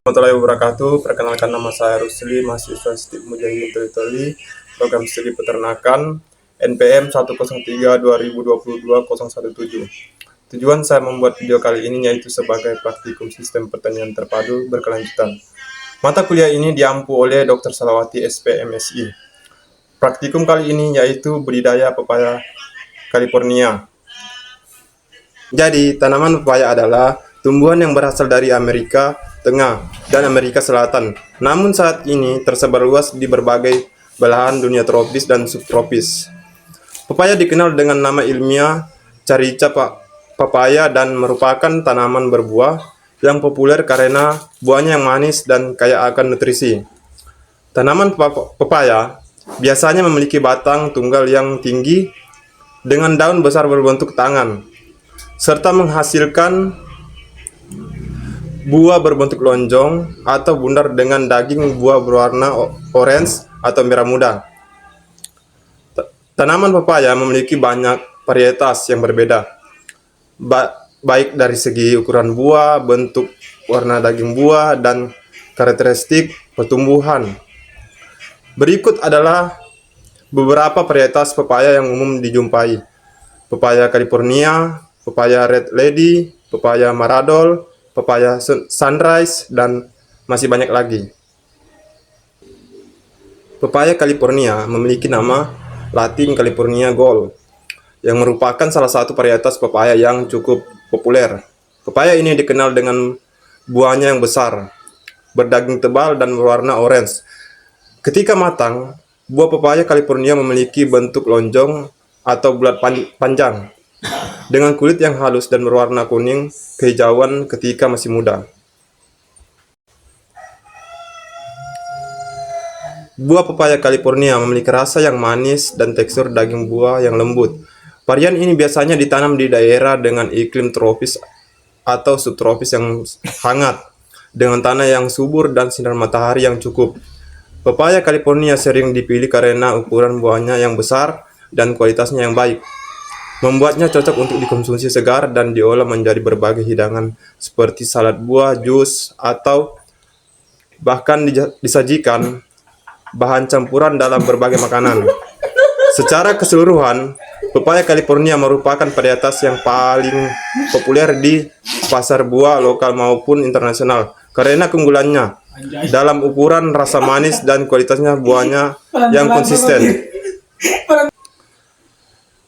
Warahmatullahi wabarakatuh. Perkenalkan, nama saya Rusli, mahasiswa STIP Mujahidin Toli, program studi peternakan NPM 103-2022-017. Tujuan saya membuat video kali ini yaitu sebagai praktikum sistem pertanian terpadu berkelanjutan. Mata kuliah ini diampu oleh Dr. Salawati SPMSI. Praktikum kali ini yaitu budidaya pepaya California. Jadi, tanaman pepaya adalah tumbuhan yang berasal dari Amerika Tengah dan Amerika Selatan. Namun saat ini tersebar luas di berbagai belahan dunia tropis dan subtropis. Pepaya dikenal dengan nama ilmiah Carica papaya dan merupakan tanaman berbuah yang populer karena buahnya yang manis dan kaya akan nutrisi. Tanaman pepaya biasanya memiliki batang tunggal yang tinggi dengan daun besar berbentuk tangan, serta menghasilkan buah berbentuk lonjong atau bundar dengan daging buah berwarna orange atau merah muda. Tanaman pepaya memiliki banyak varietas yang berbeda, baik dari segi ukuran buah, bentuk warna daging buah, dan karakteristik pertumbuhan. Berikut adalah beberapa varietas pepaya yang umum dijumpai: pepaya California, pepaya Red Lady, pepaya Maradol, pepaya Sunrise, dan masih banyak lagi. Pepaya California memiliki nama Latin California Gold, yang merupakan salah satu varietas pepaya yang cukup populer. Pepaya ini dikenal dengan buahnya yang besar, berdaging tebal, dan berwarna orange. Ketika matang, buah pepaya California memiliki bentuk lonjong atau bulat panjang, dengan kulit yang halus dan berwarna kuning kehijauan ketika masih muda. Buah pepaya California memiliki rasa yang manis dan tekstur daging buah yang lembut. Varian ini biasanya ditanam di daerah dengan iklim tropis atau subtropis yang hangat, dengan tanah yang subur dan sinar matahari yang cukup. Pepaya California sering dipilih karena ukuran buahnya yang besar dan kualitasnya yang baik, membuatnya cocok untuk dikonsumsi segar dan diolah menjadi berbagai hidangan seperti salad buah, jus, atau bahkan disajikan bahan campuran dalam berbagai makanan. Secara keseluruhan, pepaya California merupakan varietas yang paling populer di pasar buah lokal maupun internasional karena keunggulannya dalam ukuran, rasa manis, dan kualitasnya buahnya yang konsisten.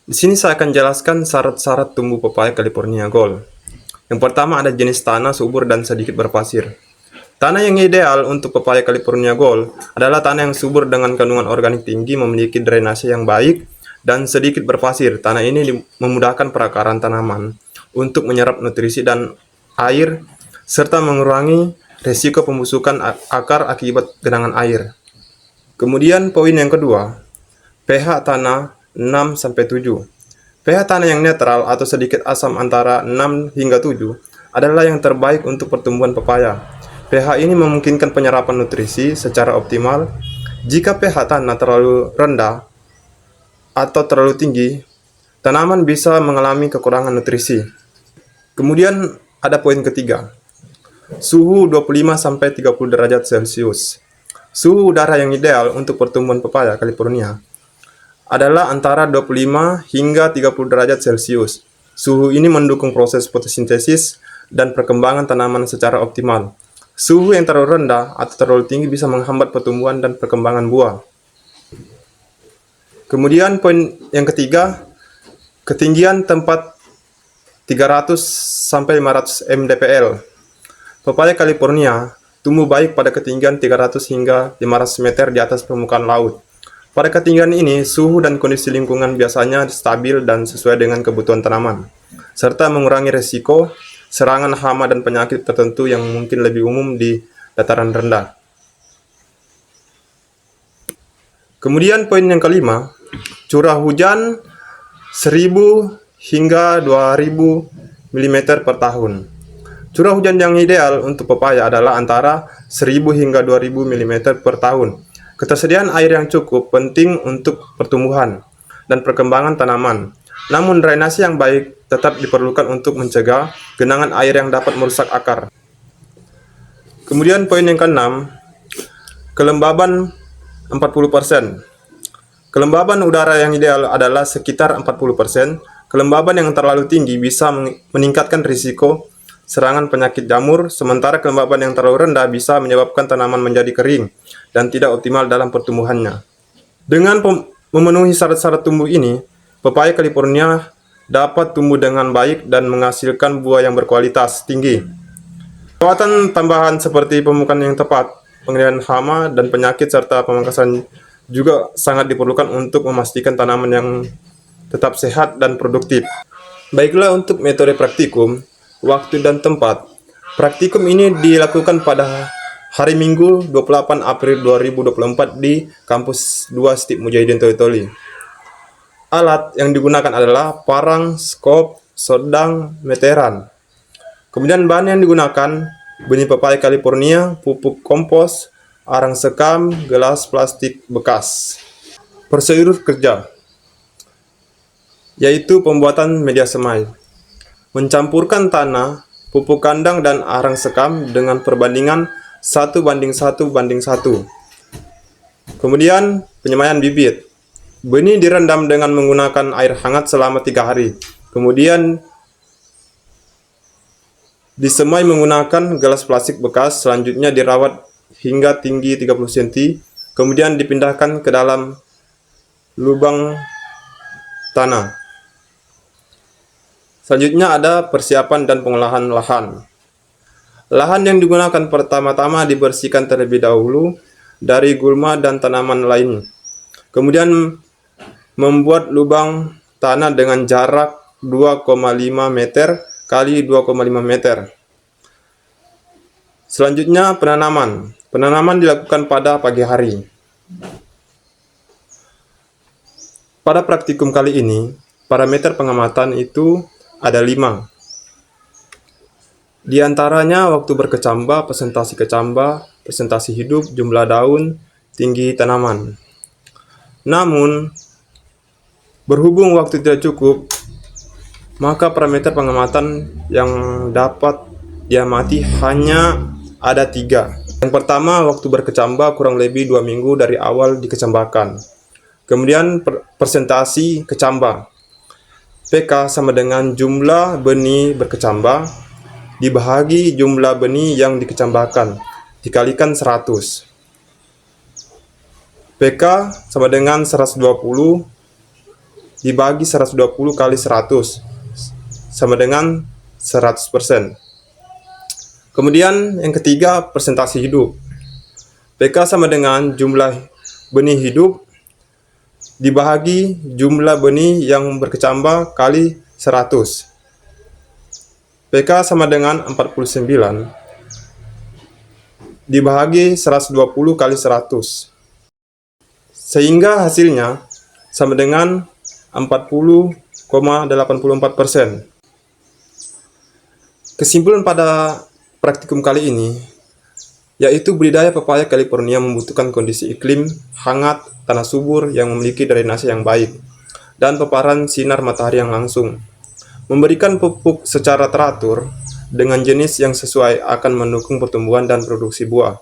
Di sini saya akan jelaskan syarat-syarat tumbuh pepaya California Gold. Yang pertama, ada jenis tanah subur dan sedikit berpasir. Tanah yang ideal untuk pepaya California Gold adalah tanah yang subur dengan kandungan organik tinggi, memiliki drainase yang baik, dan sedikit berpasir. Tanah ini memudahkan perakaran tanaman untuk menyerap nutrisi dan air, serta mengurangi risiko pembusukan akar akibat genangan air. Kemudian poin yang kedua, pH tanah 6-7. pH tanah yang netral atau sedikit asam antara 6 hingga 7 adalah yang terbaik untuk pertumbuhan pepaya. pH ini memungkinkan penyerapan nutrisi secara optimal. Jika pH tanah terlalu rendah atau terlalu tinggi, tanaman bisa mengalami kekurangan nutrisi. Kemudian ada poin ketiga, suhu 25-30 derajat Celcius. Suhu udara yang ideal untuk pertumbuhan pepaya California adalah antara 25 hingga 30 derajat Celcius. Suhu ini mendukung proses fotosintesis dan perkembangan tanaman secara optimal. Suhu yang terlalu rendah atau terlalu tinggi bisa menghambat pertumbuhan dan perkembangan buah. Kemudian poin yang ketiga, ketinggian tempat 300-500 mdpl. Pepaya California tumbuh baik pada ketinggian 300 hingga 500 meter di atas permukaan laut. Pada ketinggian ini, suhu dan kondisi lingkungan biasanya stabil dan sesuai dengan kebutuhan tanaman, serta mengurangi risiko serangan hama dan penyakit tertentu yang mungkin lebih umum di dataran rendah. Kemudian poin yang kelima, curah hujan 1000 hingga 2000 mm per tahun. Curah hujan yang ideal untuk pepaya adalah antara 1000 hingga 2000 mm per tahun. Ketersediaan air yang cukup penting untuk pertumbuhan dan perkembangan tanaman. Namun drainase yang baik tetap diperlukan untuk mencegah genangan air yang dapat merusak akar. Kemudian poin yang keenam, kelembaban 40%. Kelembaban udara yang ideal adalah sekitar 40%. Kelembaban yang terlalu tinggi bisa meningkatkan risiko serangan penyakit jamur, sementara kelembaban yang terlalu rendah bisa menyebabkan tanaman menjadi kering dan tidak optimal dalam pertumbuhannya. Dengan memenuhi syarat-syarat tumbuh ini, pepaya California dapat tumbuh dengan baik dan menghasilkan buah yang berkualitas tinggi. Perawatan tambahan seperti pemupukan yang tepat, pengendalian hama dan penyakit, serta pemangkasan juga sangat diperlukan untuk memastikan tanaman yang tetap sehat dan produktif. Baiklah, untuk metode praktikum, waktu dan tempat. Praktikum ini dilakukan pada hari Minggu 28 April 2024 di Kampus 2 STIP Mujahidin Toli-Toli. Alat yang digunakan adalah parang, skop, sodang, meteran. Kemudian bahan yang digunakan, benih pepaya California, pupuk kompos, arang sekam, gelas plastik bekas. Prosedur kerja, yaitu pembuatan media semai. Mencampurkan tanah, pupuk kandang, dan arang sekam dengan perbandingan 1:1:1. Kemudian penyemaian bibit. Benih direndam dengan menggunakan air hangat selama 3 hari. Kemudian disemai menggunakan gelas plastik bekas. Selanjutnya dirawat hingga tinggi 30 cm. Kemudian dipindahkan ke dalam lubang tanah. Selanjutnya ada persiapan dan pengolahan lahan. Lahan yang digunakan pertama-tama dibersihkan terlebih dahulu dari gulma dan tanaman lain. Kemudian membuat lubang tanah dengan jarak 2,5 meter kali 2,5 meter. Selanjutnya penanaman. Penanaman dilakukan pada pagi hari. Pada praktikum kali ini, parameter pengamatan itu ada 5. Di antaranya waktu berkecambah, presentasi kecambah, presentasi hidup, jumlah daun, tinggi tanaman. Namun, berhubung waktu tidak cukup, maka parameter pengamatan yang dapat diamati hanya ada 3. Yang pertama, waktu berkecambah kurang lebih 2 minggu dari awal dikecambahkan. Kemudian presentasi kecambah. PK sama dengan jumlah benih berkecambah dibahagi jumlah benih yang dikecambahkan dikalikan 100. PK sama dengan 120 dibagi 120 kali 100 sama dengan 100%. Kemudian yang ketiga, presentasi hidup. PK sama dengan jumlah benih hidup dibahagi jumlah benih yang berkecambah kali 100. PK sama dengan 49 dibahagi 120 kali 100. Sehingga hasilnya sama dengan 40,84%. Kesimpulan pada praktikum kali ini yaitu budidaya pepaya California membutuhkan kondisi iklim hangat, tanah subur yang memiliki drainase yang baik, dan paparan sinar matahari yang langsung. Memberikan pupuk secara teratur dengan jenis yang sesuai akan mendukung pertumbuhan dan produksi buah.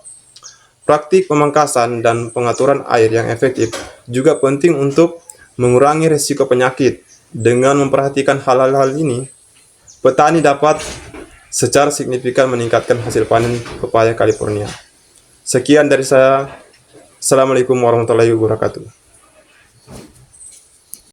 Praktik pemangkasan dan pengaturan air yang efektif juga penting untuk mengurangi risiko penyakit. Dengan memperhatikan hal-hal ini, petani dapat secara signifikan meningkatkan hasil panen pepaya California. Sekian dari saya. Assalamualaikum warahmatullahi wabarakatuh.